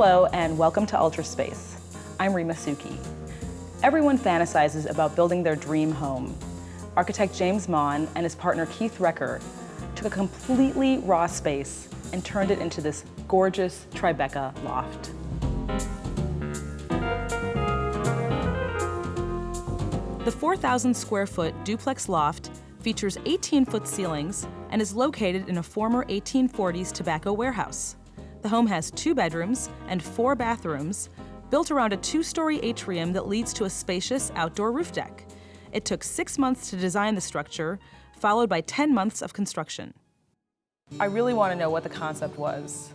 Hello and welcome to Ultra Space. I'm Rima Suki. Everyone fantasizes about building their dream home. Architect James Mohn and his partner Keith Recker took a completely raw space and turned it into this gorgeous Tribeca Loft. The 4,000 square foot duplex loft features 18-foot ceilings and is located in a former 1840s tobacco warehouse. The home has 2 bedrooms and 4 bathrooms, built around a 2-story atrium that leads to a spacious outdoor roof deck. It took 6 months to design the structure, followed by 10 months of construction. I really want to know what the concept was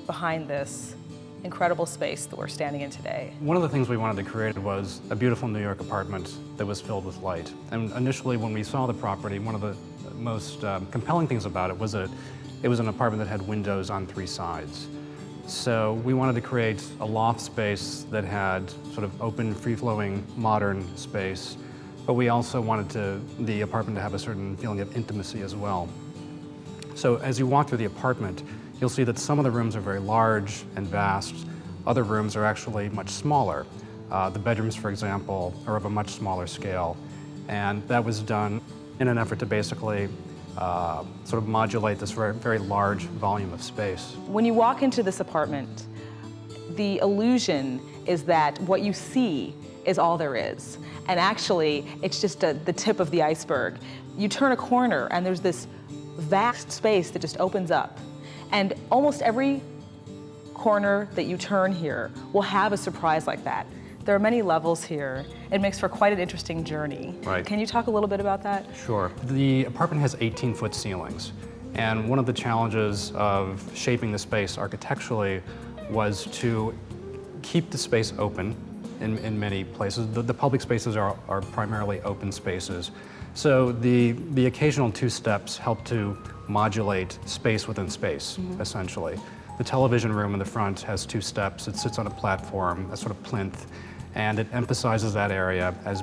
behind this incredible space that we're standing in today. One of the things we wanted to create was a beautiful New York apartment that was filled with light. And initially, when we saw the property, one of the most compelling things about it was that it was an apartment that had windows on 3 sides. So we wanted to create a loft space that had sort of open, free-flowing, modern space, but we also wanted the apartment to have a certain feeling of intimacy as well. So as you walk through the apartment, you'll see that some of the rooms are very large and vast. Other rooms are actually much smaller. The bedrooms, for example, are of a much smaller scale. And that was done in an effort to basically sort of modulate this very, very large volume of space. When you walk into this apartment, the illusion is that what you see is all there is. And actually, it's just the tip of the iceberg. You turn a corner and there's this vast space that just opens up. And almost every corner that you turn here will have a surprise like that. There are many levels here. It makes for quite an interesting journey. Right. Can you talk a little bit about that? Sure. The apartment has 18-foot ceilings. And one of the challenges of shaping the space architecturally was to keep the space open in many places. The public spaces are primarily open spaces. So the occasional 2 steps help to modulate space within space, essentially. The television room in the front has 2 steps. It sits on a platform, a sort of plinth, and it emphasizes that area as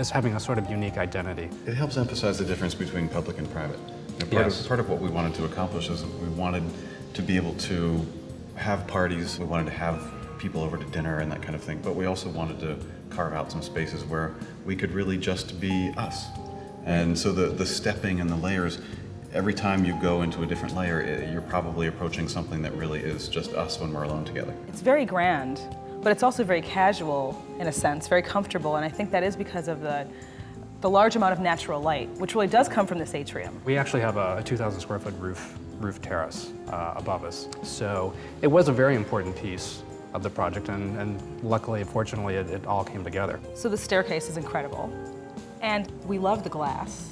having a sort of unique identity. It helps emphasize the difference between public and private. Part of what we wanted to accomplish is we wanted to be able to have parties. We wanted to have people over to dinner and that kind of thing, but we also wanted to carve out some spaces where we could really just be us. And so the stepping and the layers, every time you go into a different layer, you're probably approaching something that really is just us when we're alone together. It's very grand, but it's also very casual in a sense, very comfortable, and I think that is because of the large amount of natural light, which really does come from this atrium. We actually have a 2,000 square foot roof terrace above us. So it was a very important piece of the project, and luckily, fortunately, it all came together. So the staircase is incredible, and we love the glass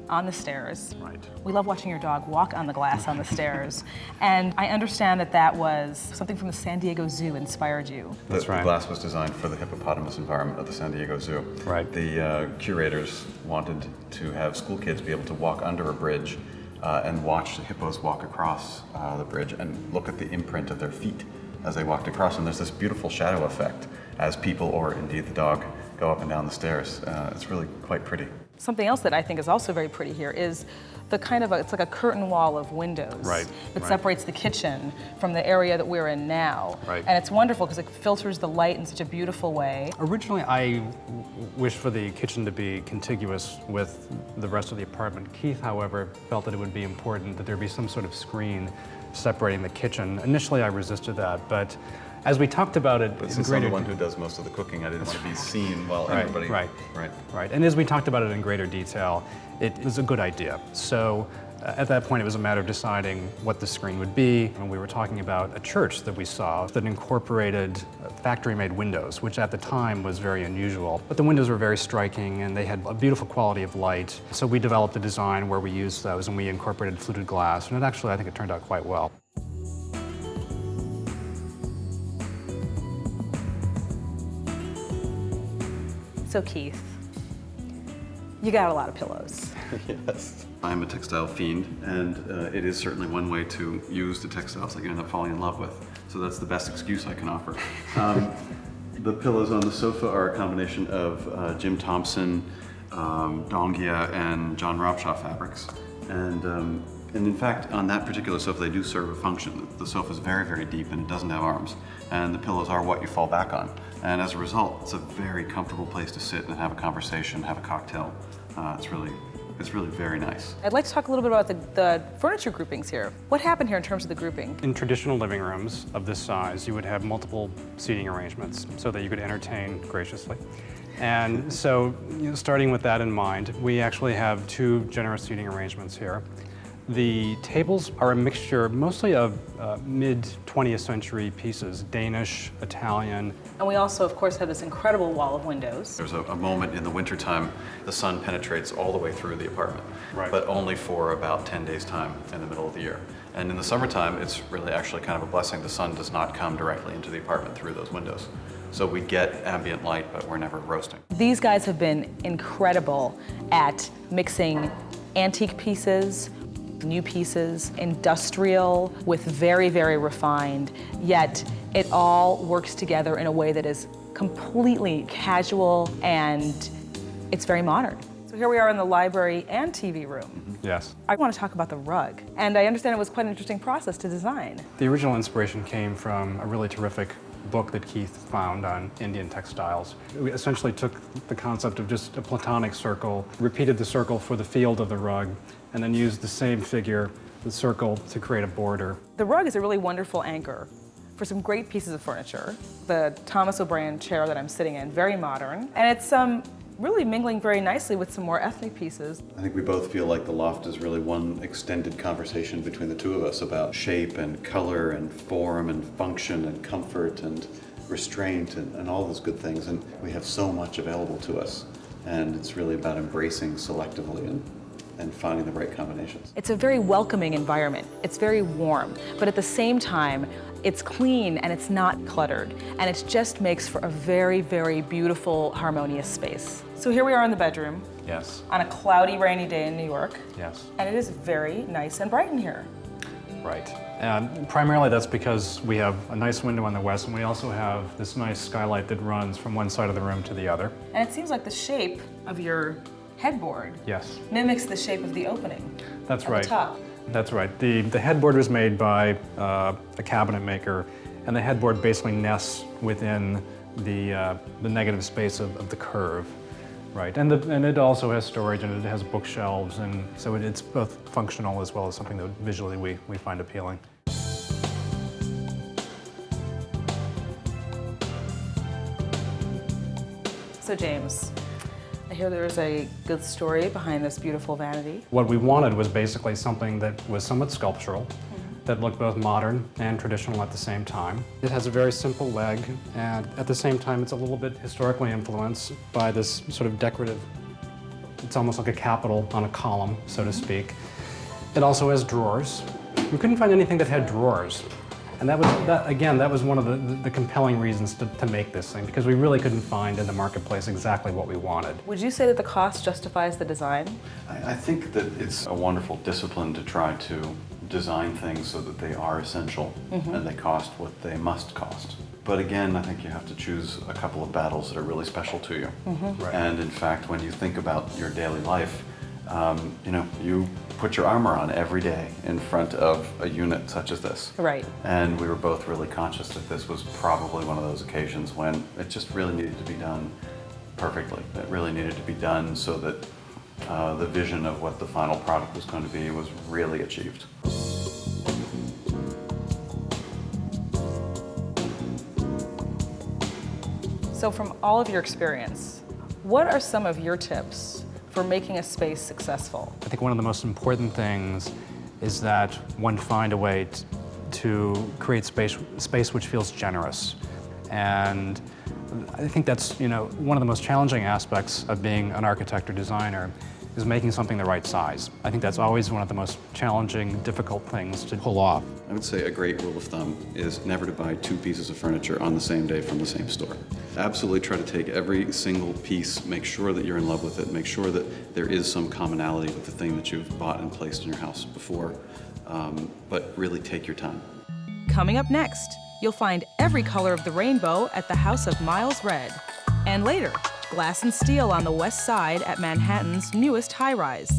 on the stairs. Right. We love watching your dog walk on the glass on the stairs. And I understand that was something from the San Diego Zoo inspired you. That's right. The glass was designed for the hippopotamus environment of the San Diego Zoo. Right. The curators wanted to have school kids be able to walk under a bridge and watch the hippos walk across the bridge and look at the imprint of their feet as they walked across. And there's this beautiful shadow effect as people, or indeed the dog, go up and down the stairs. It's really quite pretty. Something else that I think is also very pretty here is the kind of it's like a curtain wall of windows that separates the kitchen from the area that we're in now. Right. And it's wonderful because it filters the light in such a beautiful way. Originally, I wished for the kitchen to be contiguous with the rest of the apartment. Keith, however, felt that it would be important that there be some sort of screen separating the kitchen. Initially, I resisted that, but as we talked about it, but since I'm the one who does most of the cooking, I didn't want to be seen while everybody... Right. And as we talked about it in greater detail, it was a good idea. So at that point, it was a matter of deciding what the screen would be. And we were talking about a church that we saw that incorporated factory-made windows, which at the time was very unusual. But the windows were very striking, and they had a beautiful quality of light. So we developed a design where we used those, and we incorporated fluted glass. And I think it turned out quite well. So Keith, you got a lot of pillows. Yes. I'm a textile fiend, and it is certainly one way to use the textiles that you end up falling in love with. So that's the best excuse I can offer. The pillows on the sofa are a combination of Jim Thompson, Dongia, and John Robshaw fabrics. And And in fact, on that particular sofa, they do serve a function. The sofa is very, very deep and it doesn't have arms. And the pillows are what you fall back on. And as a result, it's a very comfortable place to sit and have a conversation, have a cocktail. It's really very nice. I'd like to talk a little bit about the furniture groupings here. What happened here in terms of the grouping? In traditional living rooms of this size, you would have multiple seating arrangements so that you could entertain graciously. And so, starting with that in mind, we actually have two generous seating arrangements here. The tables are a mixture mostly of mid-20th century pieces, Danish, Italian. And we also, of course, have this incredible wall of windows. There's a moment in the wintertime, the sun penetrates all the way through the apartment, Right. but only for about 10 days' time in the middle of the year. And in the summertime, it's really actually kind of a blessing. The sun does not come directly into the apartment through those windows. So we get ambient light, but we're never roasting. These guys have been incredible at mixing antique pieces, new pieces, industrial with very, very refined, yet it all works together in a way that is completely casual and it's very modern. So here we are in the library and TV room. Yes. I want to talk about the rug, and I understand it was quite an interesting process to design. The original inspiration came from a really terrific book that Keith found on Indian textiles. We essentially took the concept of just a platonic circle, repeated the circle for the field of the rug, and then used the same figure, the circle, to create a border. The rug is a really wonderful anchor for some great pieces of furniture. The Thomas O'Brien chair that I'm sitting in, very modern, and it's really mingling very nicely with some more ethnic pieces. I think we both feel like the loft is really one extended conversation between the two of us about shape and color and form and function and comfort and restraint and all those good things. And we have so much available to us. And it's really about embracing selectively and finding the right combinations. It's a very welcoming environment. It's very warm, but at the same time, it's clean and it's not cluttered. And it just makes for a very, very beautiful, harmonious space. So here we are in the bedroom. Yes. On a cloudy, rainy day in New York. Yes. And it is very nice and bright in here. Right. And primarily that's because we have a nice window on the west, and we also have this nice skylight that runs from one side of the room to the other. And it seems like the shape of your headboard Yes. mimics the shape of the opening. That's at right. The top. That's right. The headboard was made by a cabinet maker, and the headboard basically nests within the negative space of the curve. Right, and it also has storage, and it has bookshelves, and so it's both functional as well as something that visually we find appealing. So James, I hear there's a good story behind this beautiful vanity. What we wanted was basically something that was somewhat sculptural, that looked both modern and traditional at the same time. It has a very simple leg, and at the same time it's a little bit historically influenced by this sort of decorative, it's almost like a capital on a column, so to speak. It also has drawers. We couldn't find anything that had drawers. And that was one of the compelling reasons to make this thing, because we really couldn't find in the marketplace exactly what we wanted. Would you say that the cost justifies the design? I think that it's a wonderful discipline to try to design things so that they are essential and they cost what they must cost. But again, I think you have to choose a couple of battles that are really special to you. Right. And in fact, when you think about your daily life, you put your armor on every day in front of a unit such as this. Right. And we were both really conscious that this was probably one of those occasions when it just really needed to be done perfectly. It really needed to be done so that the vision of what the final product was going to be was really achieved. So from all of your experience, what are some of your tips for making a space successful? I think one of the most important things is that one find a way to create space which feels generous. And I think that's one of the most challenging aspects of being an architect or designer is making something the right size. I think that's always one of the most challenging, difficult things to pull off. I would say a great rule of thumb is never to buy two pieces of furniture on the same day from the same store. Absolutely try to take every single piece, make sure that you're in love with it, make sure that there is some commonality with the thing that you've bought and placed in your house before, but really take your time. Coming up next, you'll find every color of the rainbow at the House of Miles Red. And later, glass and steel on the west side at Manhattan's newest high-rise.